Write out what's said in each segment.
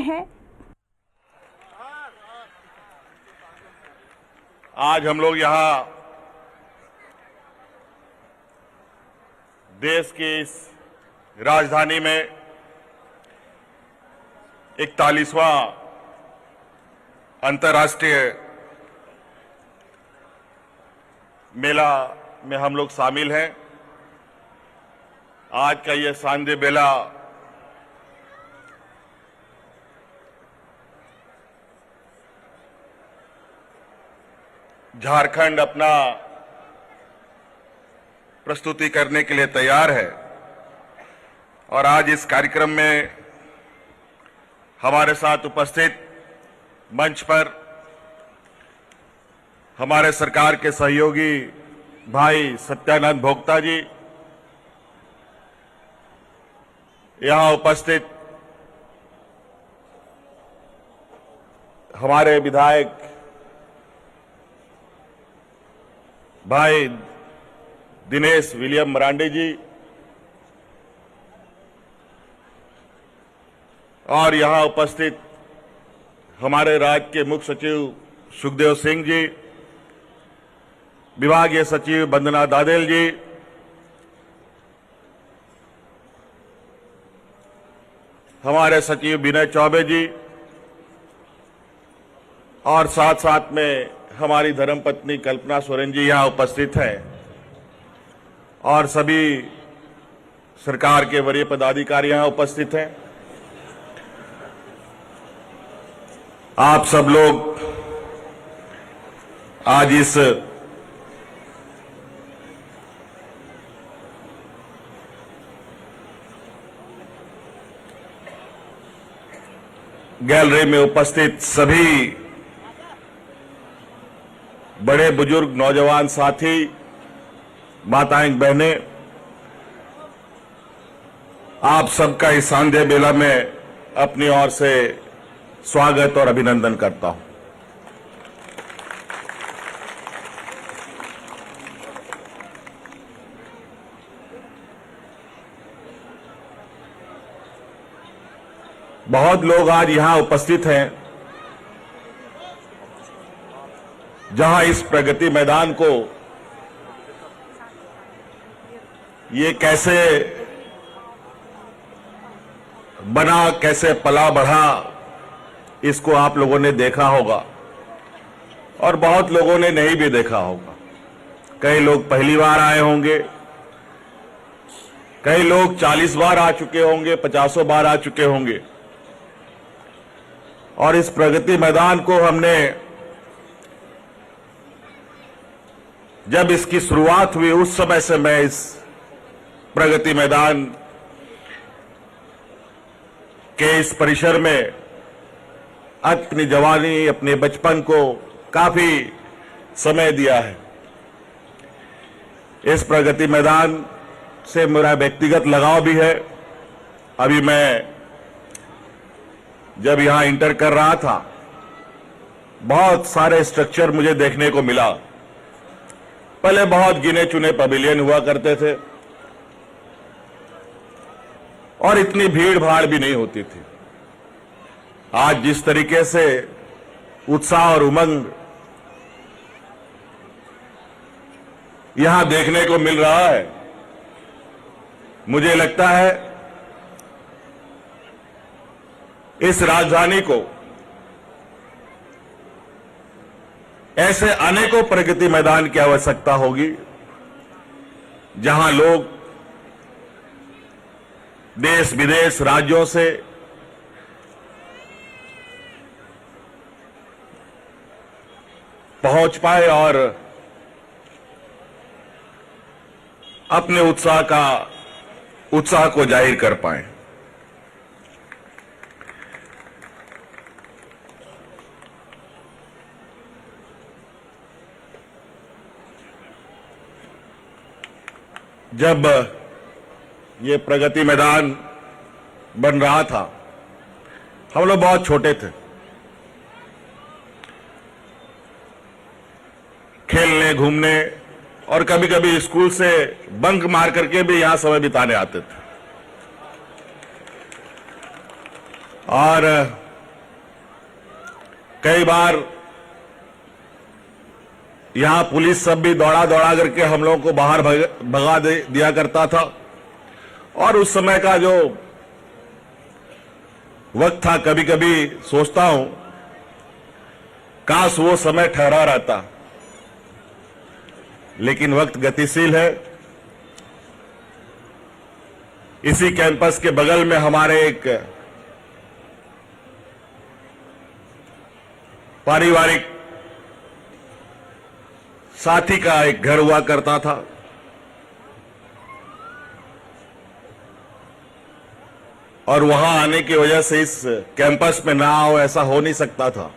हैं। आज हम लोग यहाँ देश की इस राजधानी में 41वां अंतर्राष्ट्रीय मेला में हम लोग शामिल हैं। आज का ये शानदार मेला झारखंड अपना प्रस्तुति करने के लिए तैयार है और आज इस कार्यक्रम में हमारे साथ उपस्थित मंच पर हमारे सरकार के सहयोगी भाई सत्यानंद भोक्ता जी, यहां उपस्थित हमारे विधायक भाई दिनेश विलियम मरांडी जी और यहां उपस्थित हमारे राज्य के मुख्य सचिव सुखदेव सिंह जी, विभागीय सचिव वंदना दादेल जी, हमारे सचिव विनय चौबे जी और साथ साथ में हमारी धर्मपत्नी कल्पना सोरेन जी यहां उपस्थित हैं और सभी सरकार के वरीय पदाधिकारी यहां उपस्थित हैं। आप सब लोग आज इस गैलरी में उपस्थित सभी बड़े बुजुर्ग नौजवान साथी, माताएं बहनें, आप सबका इस शानदार मेला में अपनी ओर से स्वागत और अभिनंदन करता हूं। बहुत लोग आज यहां उपस्थित हैं जहां इस प्रगति मैदान को ये कैसे बना, कैसे पला बढ़ा, इसको आप लोगों ने देखा होगा और बहुत लोगों ने नहीं भी देखा होगा। कई लोग पहली बार आए होंगे, कई लोग 40 बार आ चुके होंगे, 50 बार आ चुके होंगे। और इस प्रगति मैदान को हमने जब इसकी शुरुआत हुई उस समय से मैं इस प्रगति मैदान के इस परिसर में अपनी जवानी, अपने बचपन को काफी समय दिया है। इस प्रगति मैदान से मेरा व्यक्तिगत लगाव भी है। अभी मैं जब यहां इंटर कर रहा था, बहुत सारे स्ट्रक्चर मुझे देखने को मिला। पहले बहुत गिने चुने पवेलियन हुआ करते थे और इतनी भीड़ भाड़ भी नहीं होती थी। आज जिस तरीके से उत्साह और उमंग यहां देखने को मिल रहा है, मुझे लगता है इस राजधानी को ऐसे अनेकों प्रगति मैदान की आवश्यकता होगी जहां लोग देश विदेश राज्यों से पहुंच पाए और अपने उत्साह को जाहिर कर पाए। जब ये प्रगति मैदान बन रहा था, हम लोग बहुत छोटे थे। खेलने, घूमने और कभी कभी स्कूल से बंक मार करके भी यहां समय बिताने आते थे। और कई बार यहां पुलिस सब भी दौड़ा दौड़ा करके हम लोगों को बाहर भगा दिया करता था, और उस समय का जो वक्त था, कभी कभी सोचता हूं काश वो समय ठहरा रहता। लेकिन वक्त गतिशील है। इसी कैंपस के बगल में हमारे एक पारिवारिक साथी का एक घर हुआ करता था, और वहां आने की वजह से इस कैंपस में ना आओ ऐसा हो नहीं सकता था।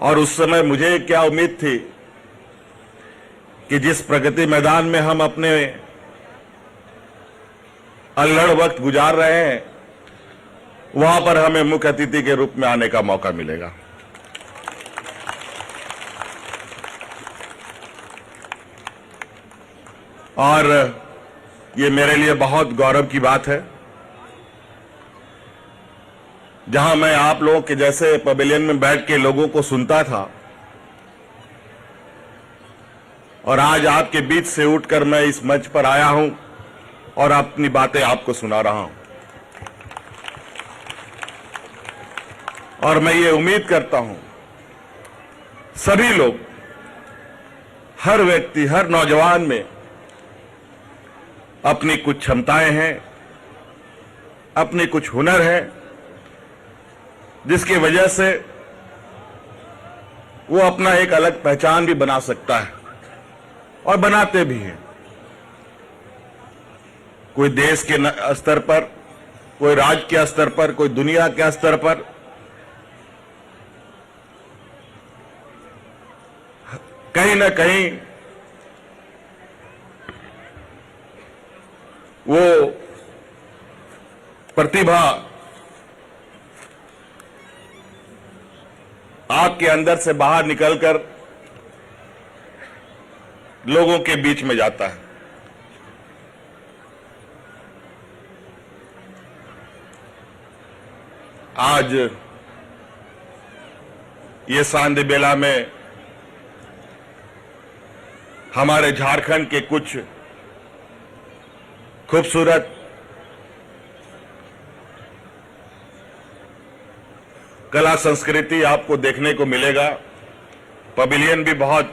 और उस समय मुझे क्या उम्मीद थी कि जिस प्रगति मैदान में हम अपने अल्हड़ वक्त गुजार रहे हैं, वहां पर हमें मुख्य अतिथि के रूप में आने का मौका मिलेगा। और ये मेरे लिए बहुत गौरव की बात है, जहां मैं आप लोगों के जैसे पवेलियन में बैठ के लोगों को सुनता था, और आज आपके बीच से उठकर मैं इस मंच पर आया हूं और अपनी बातें आपको सुना रहा हूं। और मैं ये उम्मीद करता हूं सभी लोग, हर व्यक्ति, हर नौजवान में अपनी कुछ क्षमताएं हैं, अपनी कुछ हुनर है, जिसकी वजह से वो अपना एक अलग पहचान भी बना सकता है, और बनाते भी हैं। कोई देश के स्तर पर, कोई राज्य के स्तर पर, कोई दुनिया के स्तर पर कहीं ना कहीं वो प्रतिभा आपके अंदर से बाहर निकलकर लोगों के बीच में जाता है। आज ये सांध बेला में हमारे झारखंड के कुछ खूबसूरत कला संस्कृति आपको देखने को मिलेगा। पवेलियन भी बहुत,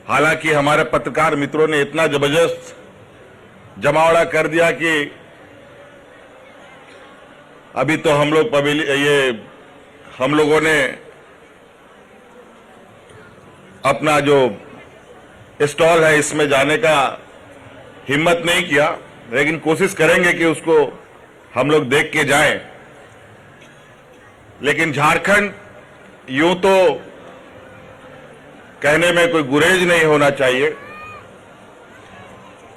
हालांकि हमारे पत्रकार मित्रों ने इतना जबरदस्त जमावड़ा कर दिया कि अभी तो हम लोग हम लोगों ने अपना जो स्टॉल है इसमें जाने का हिम्मत नहीं किया, लेकिन कोशिश करेंगे कि उसको हम लोग देख के जाएं। लेकिन झारखंड, यूं तो कहने में कोई गुरेज नहीं होना चाहिए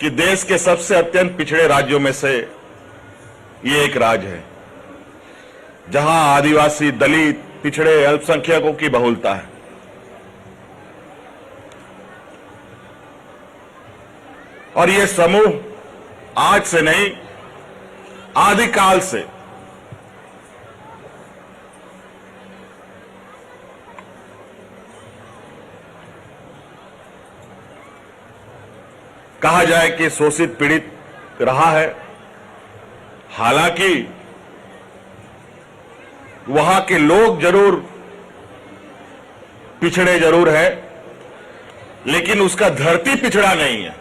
कि देश के सबसे अत्यंत पिछड़े राज्यों में से ये एक राज्य है, जहां आदिवासी, दलित, पिछड़े, अल्पसंख्यकों की बहुलता है। और ये समूह आज से नहीं, आदिकाल से कहा जाए कि शोषित पीड़ित रहा है। हालांकि वहां के लोग जरूर पिछड़े जरूर है, लेकिन उसका धरती पिछड़ा नहीं है।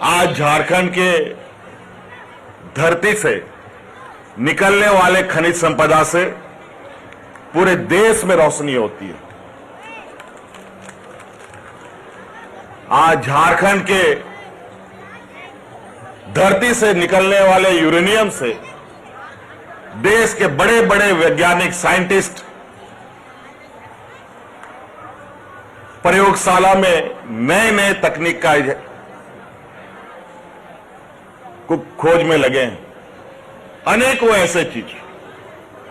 आज झारखंड के धरती से निकलने वाले खनिज संपदा से पूरे देश में रोशनी होती है। आज झारखंड के धरती से निकलने वाले यूरेनियम से देश के बड़े बड़े वैज्ञानिक, साइंटिस्ट प्रयोगशाला में नए नए तकनीक का खोज में लगे हैं। अनेकों ऐसे चीज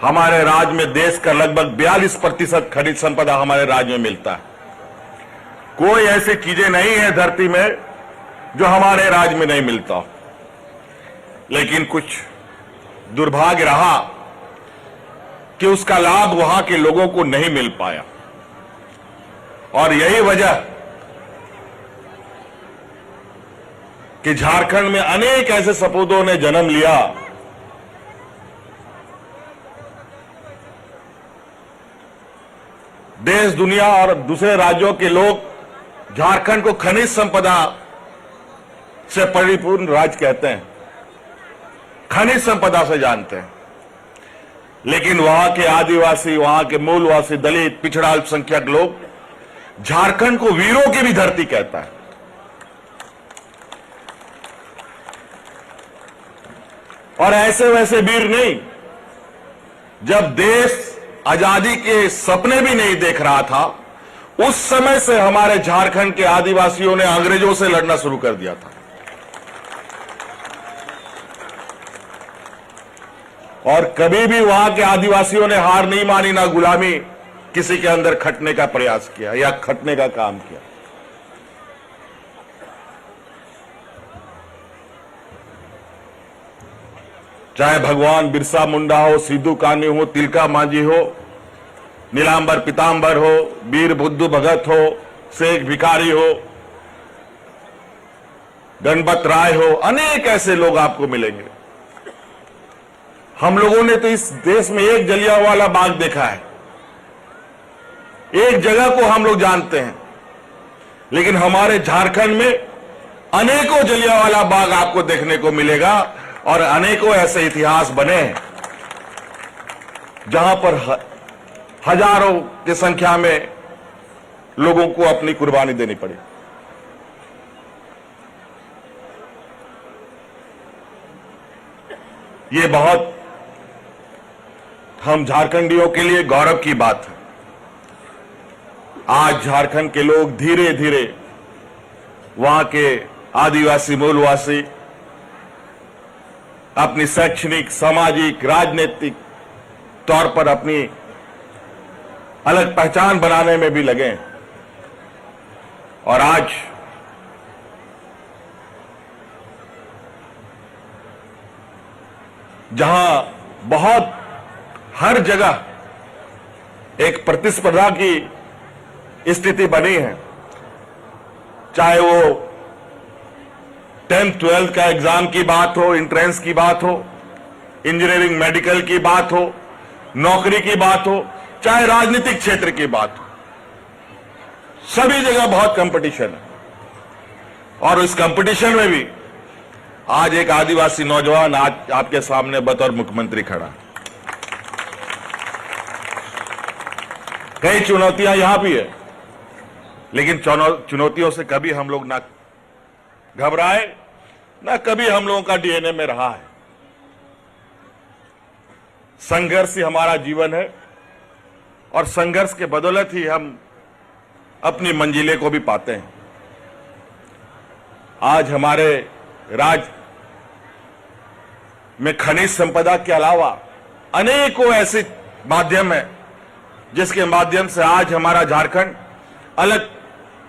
हमारे राज्य में, देश का लगभग 42% खनिज संपदा हमारे राज्य में मिलता है। कोई ऐसी चीजें नहीं है धरती में जो हमारे राज्य में नहीं मिलता। लेकिन कुछ दुर्भाग्य रहा कि उसका लाभ वहां के लोगों को नहीं मिल पाया, और यही वजह कि झारखंड में अनेक ऐसे सपूतों ने जन्म लिया देश दुनिया और दूसरे राज्यों के लोग झारखंड को खनिज संपदा से परिपूर्ण राज्य कहते हैं, खनिज संपदा से जानते हैं। लेकिन वहां के आदिवासी, वहां के मूलवासी, दलित, पिछड़ा, अल्पसंख्यक लोग झारखंड को वीरों की भी धरती कहता है। और ऐसे वैसे वीर नहीं, जब देश आजादी के सपने भी नहीं देख रहा था, उस समय से हमारे झारखंड के आदिवासियों ने अंग्रेजों से लड़ना शुरू कर दिया था। और कभी भी वहां के आदिवासियों ने हार नहीं मानी, ना गुलामी किसी के अंदर खटने का प्रयास किया या खटने का काम किया। चाहे भगवान बिरसा मुंडा हो, सिद्धू कान्हू हो, तिलका मांझी हो, नीलांबर पीतांबर हो, वीर बुद्धू भगत हो, शेख भिखारी हो, गणपत राय हो, अनेक ऐसे लोग आपको मिलेंगे। हम लोगों ने तो इस देश में एक जलियांवाला बाग देखा है, एक जगह को हम लोग जानते हैं, लेकिन हमारे झारखंड में अनेकों जलियांवाला बाग आपको देखने को मिलेगा और अनेकों ऐसे इतिहास बने हैं जहां पर हजारों की संख्या में लोगों को अपनी कुर्बानी देनी पड़ी। ये बहुत हम झारखंडियों के लिए गौरव की बात है। आज झारखंड के लोग धीरे धीरे वहां के आदिवासी, मूलवासी अपनी शैक्षणिक, सामाजिक, राजनीतिक तौर पर अपनी अलग पहचान बनाने में भी लगे। और आज जहां बहुत हर जगह एक प्रतिस्पर्धा की स्थिति बनी है, चाहे वो 10th 12th का एग्जाम की बात हो, एंट्रेंस की बात हो, इंजीनियरिंग, मेडिकल की बात हो, नौकरी की बात हो, चाहे राजनीतिक क्षेत्र की बात हो, सभी जगह बहुत कंपटीशन है। और इस कंपटीशन में भी आज एक आदिवासी नौजवान आज आपके सामने बतौर मुख्यमंत्री खड़ा है। कई चुनौतियां यहां भी है, लेकिन चुनौतियों से कभी हम लोग ना घबराए, ना कभी हम लोगों का डीएनए में रहा है। संघर्ष ही हमारा जीवन है और संघर्ष के बदौलत ही हम अपनी मंजिलें को भी पाते हैं। आज हमारे राज्य में खनिज संपदा के अलावा अनेकों ऐसे माध्यम हैं जिसके माध्यम से आज हमारा झारखंड अलग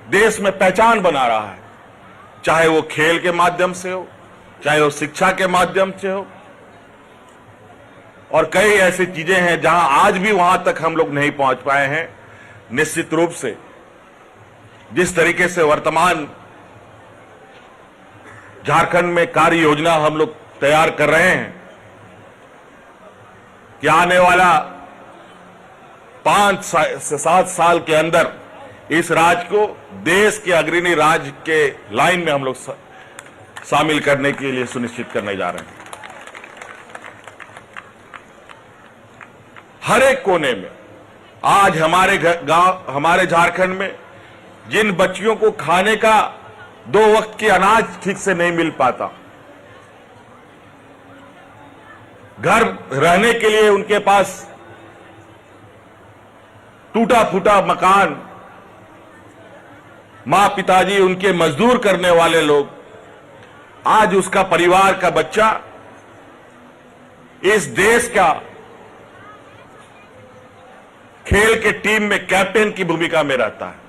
देश में पहचान बना रहा है, चाहे वो खेल के माध्यम से हो, चाहे वो शिक्षा के माध्यम से हो। और कई ऐसी चीजें हैं जहां आज भी वहां तक हम लोग नहीं पहुंच पाए हैं। निश्चित रूप से जिस तरीके से वर्तमान झारखंड में कार्य योजना हम लोग तैयार कर रहे हैं कि आने वाला 5 से 7 साल के अंदर इस राज्य को देश के अग्रणी राज्य के लाइन में हम लोग शामिल करने के लिए सुनिश्चित करने जा रहे हैं। हर एक कोने में आज हमारे गांव, हमारे झारखंड में जिन बच्चियों को खाने का 2 वक्त की अनाज ठीक से नहीं मिल पाता, घर रहने के लिए उनके पास टूटा फूटा मकान, मां पिताजी उनके मजदूर करने वाले लोग, आज उसका परिवार का बच्चा इस देश का खेल के टीम में कैप्टन की भूमिका में रहता है।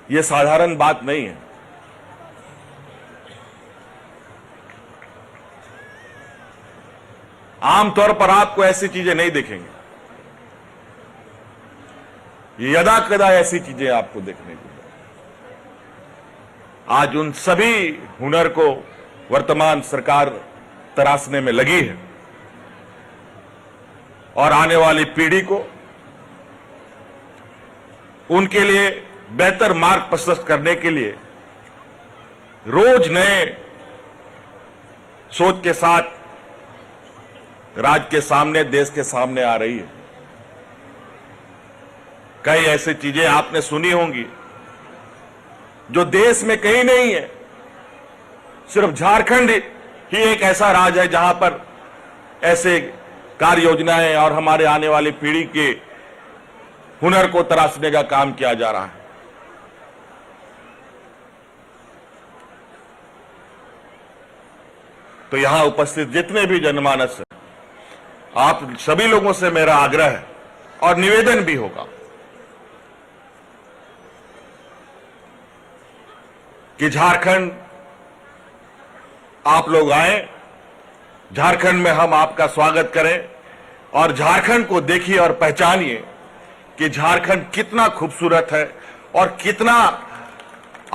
ये साधारण बात नहीं है। आमतौर पर आपको ऐसी चीजें नहीं दिखेंगी, यदा कदा ऐसी चीजें आपको देखने को। आज उन सभी हुनर को वर्तमान सरकार तराशने में लगी है और आने वाली पीढ़ी को उनके लिए बेहतर मार्ग प्रशस्त करने के लिए रोज नए सोच के साथ राज्य के सामने, देश के सामने आ रही है। कई ऐसी चीजें आपने सुनी होंगी जो देश में कहीं नहीं है। सिर्फ झारखंड ही एक ऐसा राज्य है जहां पर ऐसे कार्य योजनाएं और हमारे आने वाली पीढ़ी के हुनर को तराशने का काम किया जा रहा है। तो यहां उपस्थित जितने भी जनमानस हैं, आप सभी लोगों से मेरा आग्रह है और निवेदन भी होगा कि झारखंड आप लोग आए, झारखंड में हम आपका स्वागत करें और झारखंड को देखिए और पहचानिए कि झारखंड कितना खूबसूरत है और कितना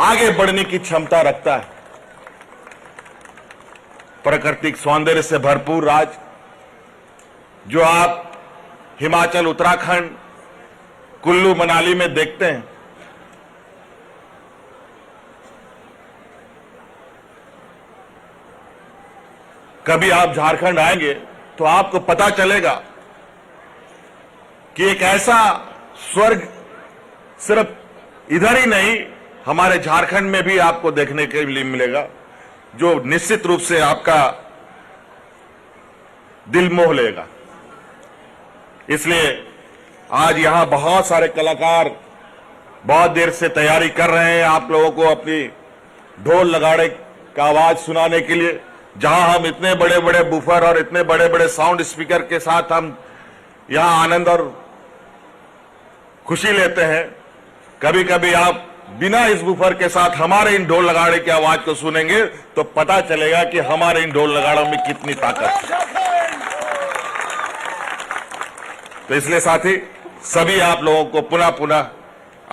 आगे बढ़ने की क्षमता रखता है। प्राकृतिक सौंदर्य से भरपूर राज्य जो आप हिमाचल, उत्तराखंड, कुल्लू मनाली में देखते हैं, कभी आप झारखंड आएंगे तो आपको पता चलेगा कि एक ऐसा स्वर्ग सिर्फ इधर ही नहीं, हमारे झारखंड में भी आपको देखने के लिए मिलेगा, जो निश्चित रूप से आपका दिल मोह लेगा। इसलिए आज यहां बहुत सारे कलाकार बहुत देर से तैयारी कर रहे हैं आप लोगों को अपनी ढोल नगाड़े का आवाज सुनाने के लिए। जहां हम इतने बड़े बड़े बूफर और इतने बड़े बड़े साउंड स्पीकर के साथ हम यहां आनंद और खुशी लेते हैं, कभी कभी आप बिना इस बूफर के साथ हमारे इन ढोल नगाड़े की आवाज को सुनेंगे तो पता चलेगा कि हमारे इन ढोल नगाड़ों में कितनी ताकत है। तो इसलिए साथी, सभी आप लोगों को पुनः पुनः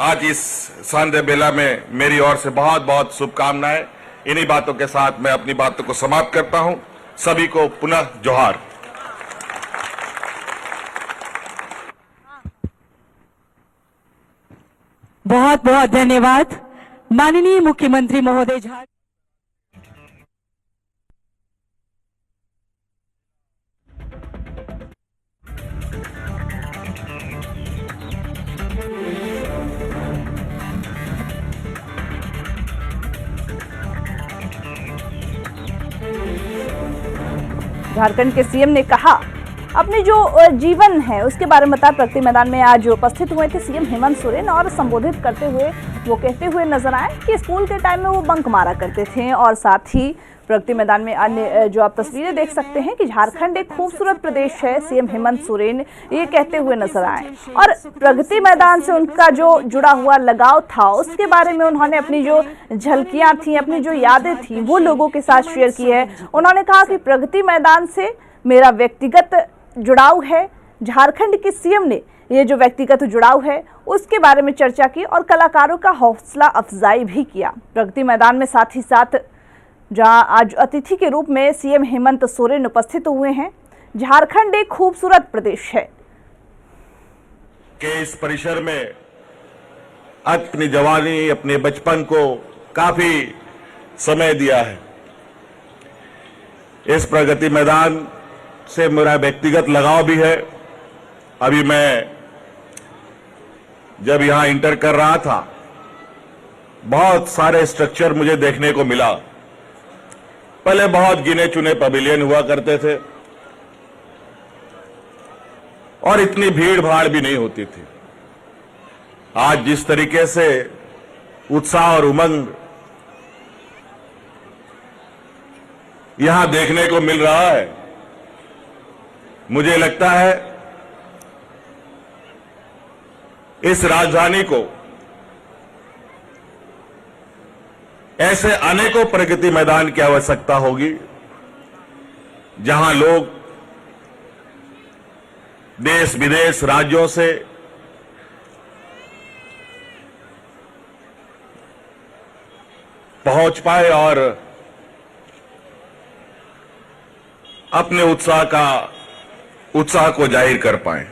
आज इस संध्या बेला में मेरी ओर से बहुत बहुत शुभकामनाएं। इन्हीं बातों के साथ मैं अपनी बातों को समाप्त करता हूं। सभी को पुनः जोहार। बहुत बहुत धन्यवाद माननीय मुख्यमंत्री महोदय झारखंड। झारखंड के सीएम ने कहा अपने जो जीवन है उसके बारे में बता प्रगति मैदान में आज उपस्थित हुए थे सीएम हेमंत सोरेन और संबोधित करते हुए वो कहते हुए नजर आए कि स्कूल के टाइम में वो बंक मारा करते थे और साथ ही प्रगति मैदान में अन्य जो आप तस्वीरें देख सकते हैं कि झारखंड एक खूबसूरत प्रदेश है। सीएम हेमंत सोरेन ये कहते हुए नजर आए और प्रगति मैदान से उनका जो जुड़ा हुआ लगाव था उसके बारे में उन्होंने अपनी जो झलकियां थी, अपनी जो यादें थी वो लोगों के साथ शेयर की है। उन्होंने कहा कि प्रगति मैदान से मेरा व्यक्तिगत जुड़ाव है। झारखंड के सीएम ने ये जो व्यक्तिगत जुड़ाव है उसके बारे में चर्चा की और कलाकारों का हौसला अफजाई भी किया। प्रगति मैदान में साथ ही साथ जहां आज अतिथि के रूप में सीएम हेमंत सोरेन उपस्थित हुए हैं। झारखंड एक खूबसूरत प्रदेश है कि इस परिसर में अपनी जवानी, अपने बचपन को काफी समय दिया है। इस प्रगति मैदान से मेरा व्यक्तिगत लगाव भी है। अभी मैं जब यहां इंटर कर रहा था, बहुत सारे स्ट्रक्चर मुझे देखने को मिला। पहले बहुत गिने चुने पवेलियन हुआ करते थे और इतनी भीड़ भाड़ भी नहीं होती थी। आज जिस तरीके से उत्साह और उमंग यहां देखने को मिल रहा है, मुझे लगता है इस राजधानी को ऐसे अनेकों प्रगति मैदान की आवश्यकता होगी जहां लोग देश विदेश राज्यों से पहुंच पाए और अपने उत्साह को जाहिर कर पाए।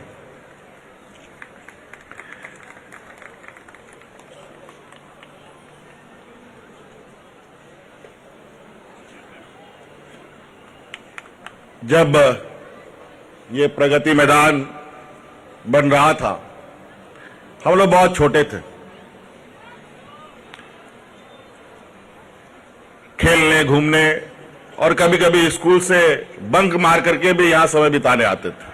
जब ये प्रगति मैदान बन रहा था, हम लोग बहुत छोटे थे। खेलने, घूमने और कभी कभी स्कूल से बंक मार करके भी यहां समय बिताने आते थे।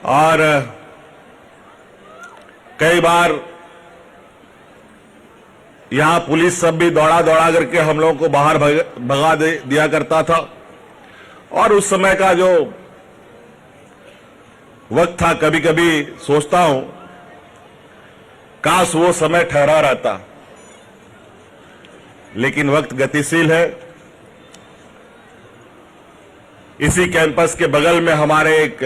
और कई बार यहां पुलिस सब भी दौड़ा दौड़ा करके हम लोगों को बाहर भगा दिया करता था। और उस समय का जो वक्त था, कभी कभी सोचता हूं काश वो समय ठहरा रहता। लेकिन वक्त गतिशील है। इसी कैंपस के बगल में हमारे एक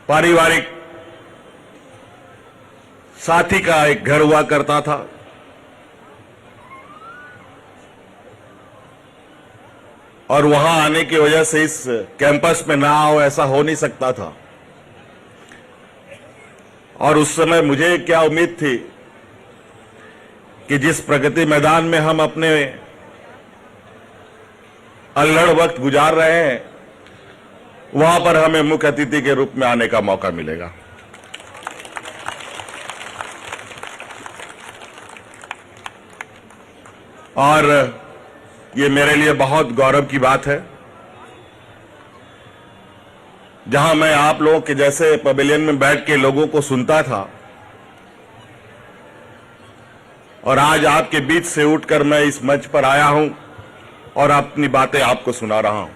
पारिवारिक साथी का एक घर हुआ करता था। और वहां आने की वजह से इस कैंपस में ना हो, ऐसा हो नहीं सकता था। और उस समय मुझे क्या उम्मीद थी कि जिस प्रगति मैदान में हम अपने अल्हड़ वक्त गुजार रहे हैं, वहां पर हमें मुख्य अतिथि के रूप में आने का मौका मिलेगा। और ये मेरे लिए बहुत गौरव की बात है, जहां मैं आप लोगों के जैसे पवेलियन में बैठ के लोगों को सुनता था, और आज आपके बीच से उठकर मैं इस मंच पर आया हूं और अपनी बातें आपको सुना रहा हूं।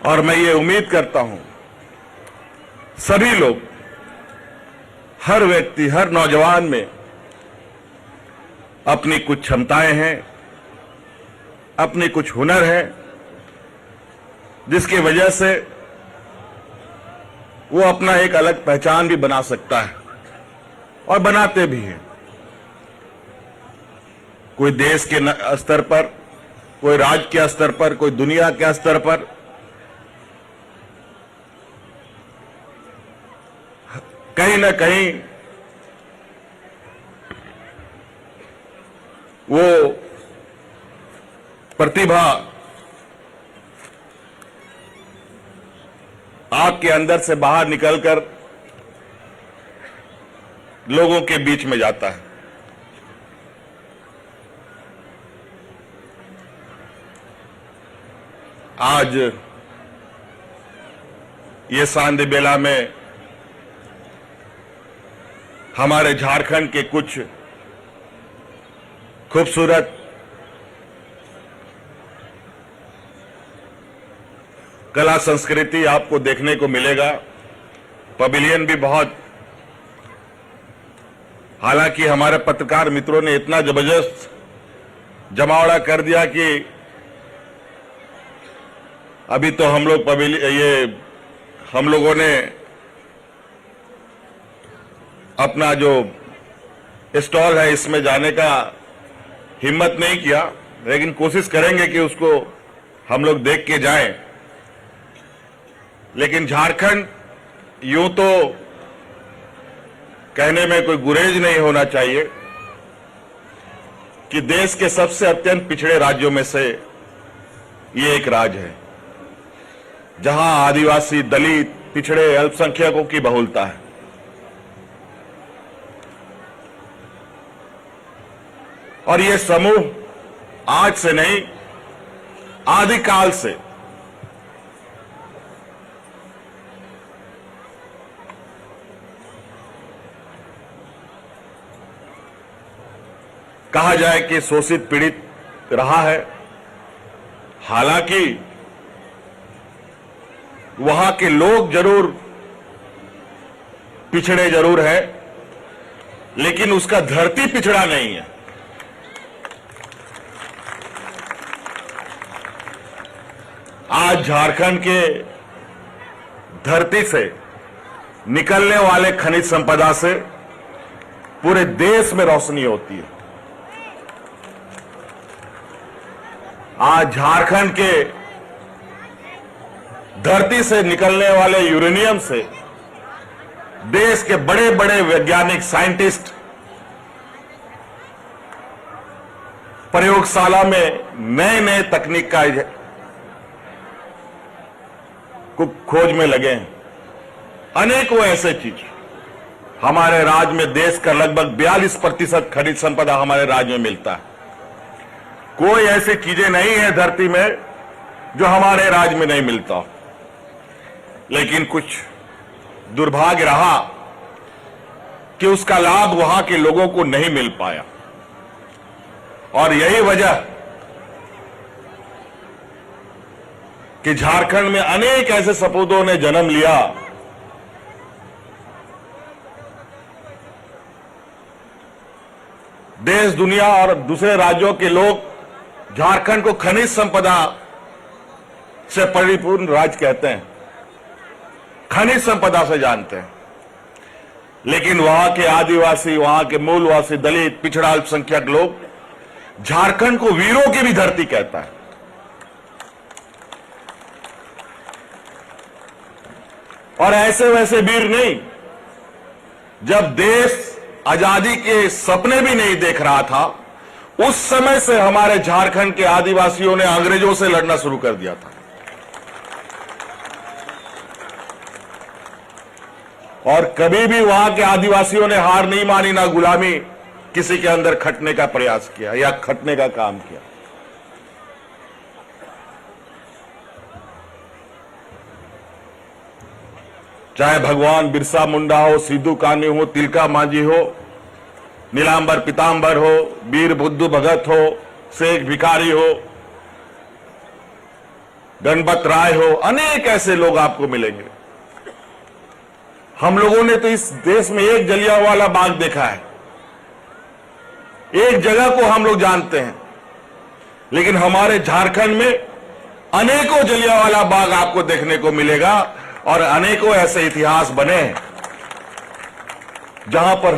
और मैं ये उम्मीद करता हूं सभी लोग, हर व्यक्ति, हर नौजवान में अपनी कुछ क्षमताएं हैं, अपनी कुछ हुनर है, जिसकी वजह से वो अपना एक अलग पहचान भी बना सकता है, और बनाते भी हैं। कोई देश के स्तर पर, कोई राज्य के स्तर पर, कोई दुनिया के स्तर पर। कहीं ना कहीं वो प्रतिभा आपके अंदर से बाहर निकलकर लोगों के बीच में जाता है। आज ये सांध बेला में हमारे झारखंड के कुछ खूबसूरत कला संस्कृति आपको देखने को मिलेगा। पवेलियन भी बहुत, हालांकि हमारे पत्रकार मित्रों ने इतना जबरदस्त जमावड़ा कर दिया कि अभी तो हम लोग हम लोगों ने अपना जो स्टॉल है इसमें जाने का हिम्मत नहीं किया, लेकिन कोशिश करेंगे कि उसको हम लोग देख के जाएं। लेकिन झारखंड, यूं तो कहने में कोई गुरेज नहीं होना चाहिए कि देश के सबसे अत्यंत पिछड़े राज्यों में से ये एक राज्य है, जहां आदिवासी, दलित, पिछड़े, अल्पसंख्यकों की बहुलता है। और ये समूह आज से नहीं, आदिकाल से कहा जाए कि शोषित पीड़ित रहा है। हालांकि वहां के लोग जरूर पिछड़े जरूर है, लेकिन उसका धरती पिछड़ा नहीं है। आज झारखंड के धरती से निकलने वाले खनिज संपदा से पूरे देश में रोशनी होती है। आज झारखंड के धरती से निकलने वाले यूरेनियम से देश के बड़े बड़े वैज्ञानिक साइंटिस्ट प्रयोगशाला में नए नए तकनीक का खोज में लगे हैं। अनेकों ऐसे चीज हमारे राज्य में, देश का लगभग 42% खनिज संपदा हमारे राज्य में मिलता है। कोई ऐसी चीजें नहीं है धरती में जो हमारे राज्य में नहीं मिलता, लेकिन कुछ दुर्भाग्य रहा कि उसका लाभ वहां के लोगों को नहीं मिल पाया। और यही वजह कि झारखंड में अनेक ऐसे सपूतों ने जन्म लिया देश दुनिया और दूसरे राज्यों के लोग झारखंड को खनिज संपदा से परिपूर्ण राज्य कहते हैं, खनिज संपदा से जानते हैं। लेकिन वहां के आदिवासी, वहां के मूलवासी, दलित, पिछड़ा, अल्पसंख्यक लोग झारखंड को वीरों की भी धरती कहता है। और ऐसे वैसे वीर नहीं, जब देश आजादी के सपने भी नहीं देख रहा था, उस समय से हमारे झारखंड के आदिवासियों ने अंग्रेजों से लड़ना शुरू कर दिया था। और कभी भी वहां के आदिवासियों ने हार नहीं मानी, ना गुलामी किसी के अंदर खटने का प्रयास किया या खटने का काम किया। चाहे भगवान बिरसा मुंडा हो, सिद्धू कान्हू हो, तिलका मांझी हो, नीलांबर पीतांबर हो, वीर बुद्धू भगत हो, शेख भिखारी हो, गणपत राय हो, अनेक ऐसे लोग आपको मिलेंगे। हम लोगों ने तो इस देश में एक जलियांवाला बाग देखा है, एक जगह को हम लोग जानते हैं, लेकिन हमारे झारखंड में अनेकों जलियांवाला बाग आपको देखने को मिलेगा। और अनेकों ऐसे इतिहास बने हैं जहां पर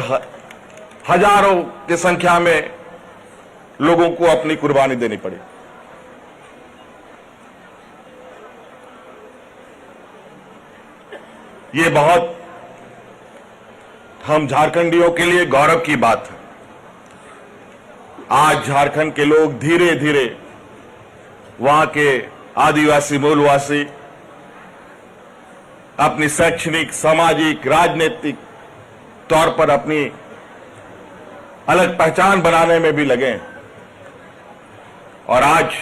हजारों की संख्या में लोगों को अपनी कुर्बानी देनी पड़ी। ये बहुत हम झारखंडियों के लिए गौरव की बात है। आज झारखंड के लोग धीरे धीरे वहां के आदिवासी, मूलवासी अपनी शैक्षणिक, सामाजिक, राजनीतिक तौर पर अपनी अलग पहचान बनाने में भी लगे। और आज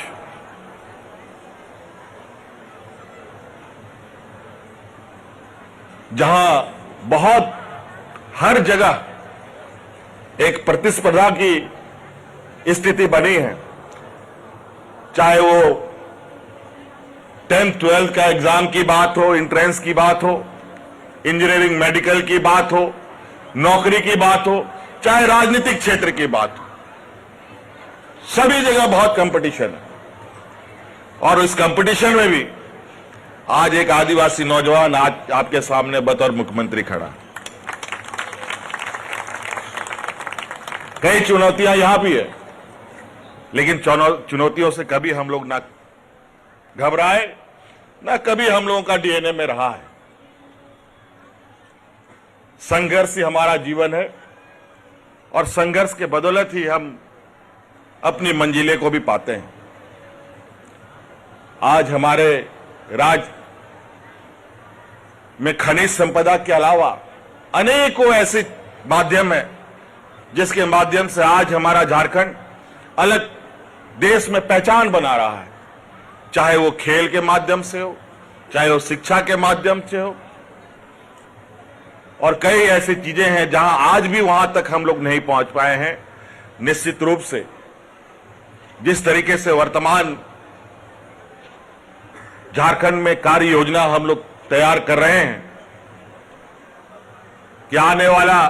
जहां बहुत हर जगह एक प्रतिस्पर्धा की स्थिति बनी है, चाहे वो 10th 12th का एग्जाम की बात हो, एंट्रेंस की बात हो, इंजीनियरिंग मेडिकल की बात हो, नौकरी की बात हो, चाहे राजनीतिक क्षेत्र की बात हो, सभी जगह बहुत कंपटीशन है। और इस कंपटीशन में भी आज एक आदिवासी नौजवान आज आपके सामने बतौर मुख्यमंत्री खड़ा। कई चुनौतियां यहां भी है, लेकिन चुनौतियों से कभी हम लोग ना घबराए, ना कभी हम लोगों का डीएनए में रहा है। संघर्ष ही हमारा जीवन है और संघर्ष के बदौलत ही हम अपनी मंजिलें को भी पाते हैं। आज हमारे राज्य में खनिज संपदा के अलावा अनेकों ऐसे माध्यम हैं जिसके माध्यम से आज हमारा झारखंड अलग देश में पहचान बना रहा है, चाहे वो खेल के माध्यम से हो, चाहे वो शिक्षा के माध्यम से हो। और कई ऐसी चीजें हैं जहां आज भी वहां तक हम लोग नहीं पहुंच पाए हैं। निश्चित रूप से जिस तरीके से वर्तमान झारखंड में कार्य योजना हम लोग तैयार कर रहे हैं कि आने वाला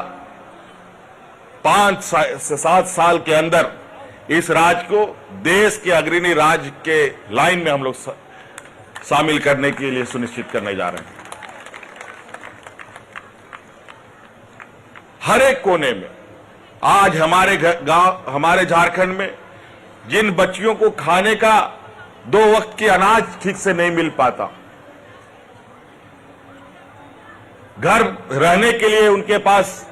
5 से 7 साल के अंदर इस राज्य को देश के अग्रणी राज्य के लाइन में हम लोग शामिल करने के लिए सुनिश्चित करने जा रहे हैं। हर एक कोने में आज हमारे गांव, हमारे झारखंड में जिन बच्चियों को खाने का 2 वक्त की अनाज ठीक से नहीं मिल पाता, घर रहने के लिए उनके पास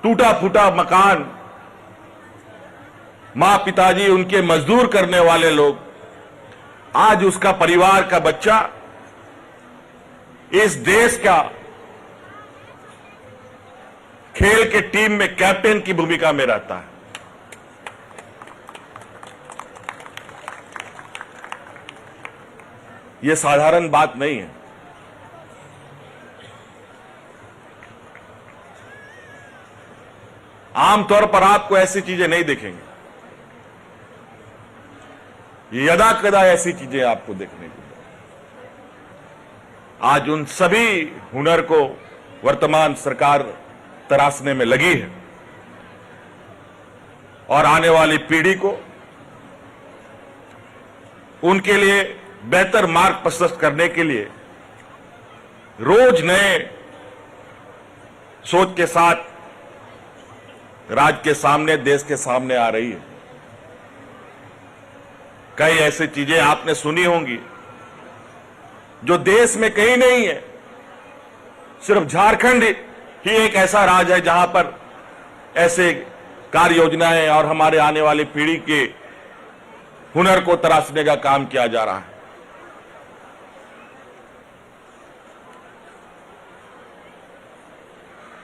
टूटा फूटा मकान, मां पिताजी उनके मजदूर करने वाले लोग, आज उसका परिवार का बच्चा इस देश का खेल के टीम में कैप्टन की भूमिका में रहता है। यह साधारण बात नहीं है। आमतौर पर आपको ऐसी चीजें नहीं दिखेंगी, यदा कदा ऐसी चीजें आपको देखने को। आज उन सभी हुनर को वर्तमान सरकार तराशने में लगी है और आने वाली पीढ़ी को उनके लिए बेहतर मार्ग प्रशस्त करने के लिए रोज नए सोच के साथ राज्य के सामने, देश के सामने आ रही है। कई ऐसी चीजें आपने सुनी होंगी जो देश में कहीं नहीं है। सिर्फ झारखंड ही एक ऐसा राज्य है जहां पर ऐसे कार्य योजनाएं और हमारे आने वाली पीढ़ी के हुनर को तराशने का काम किया जा रहा है।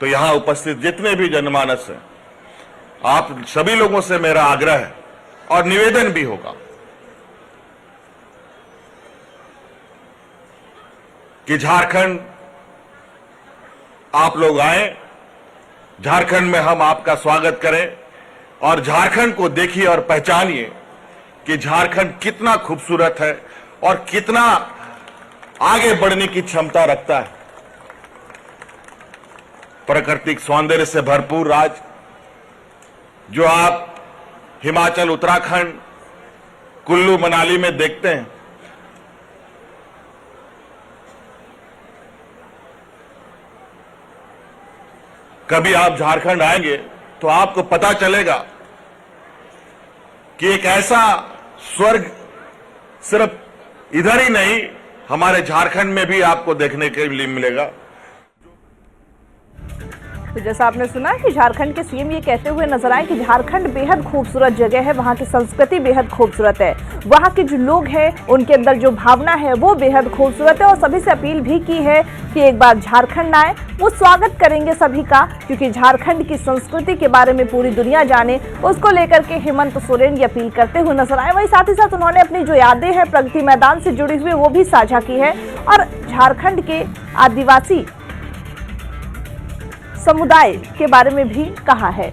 तो यहां उपस्थित जितने भी जनमानस हैं, आप सभी लोगों से मेरा आग्रह है और निवेदन भी होगा कि झारखंड आप लोग आए, झारखंड में हम आपका स्वागत करें और झारखंड को देखिए और पहचानिए कि झारखंड कितना खूबसूरत है और कितना आगे बढ़ने की क्षमता रखता है। प्राकृतिक सौंदर्य से भरपूर राज्य जो आप हिमाचल, उत्तराखंड, कुल्लू मनाली में देखते हैं, कभी आप झारखंड आएंगे तो आपको पता चलेगा कि एक ऐसा स्वर्ग सिर्फ इधर ही नहीं, हमारे झारखंड में भी आपको देखने के लिए मिलेगा। तो जैसा आपने सुना कि झारखंड के सीएम ये कहते हुए नजर आए कि झारखंड बेहद खूबसूरत जगह है, वहाँ की संस्कृति बेहद खूबसूरत है, वहाँ के जो लोग हैं उनके अंदर जो भावना है वो बेहद खूबसूरत है और सभी से अपील भी की है कि एक बार झारखंड आए। वो स्वागत करेंगे सभी का, क्योंकि झारखंड की संस्कृति के बारे में पूरी दुनिया जाने, उसको लेकर के हेमंत सोरेन ये अपील करते हुए नजर आए। वहीं साथ ही साथ उन्होंने अपनी जो यादें हैं प्रगति मैदान से जुड़ी हुई वो भी साझा की है और झारखंड के आदिवासी समुदाय के बारे में भी कहा है।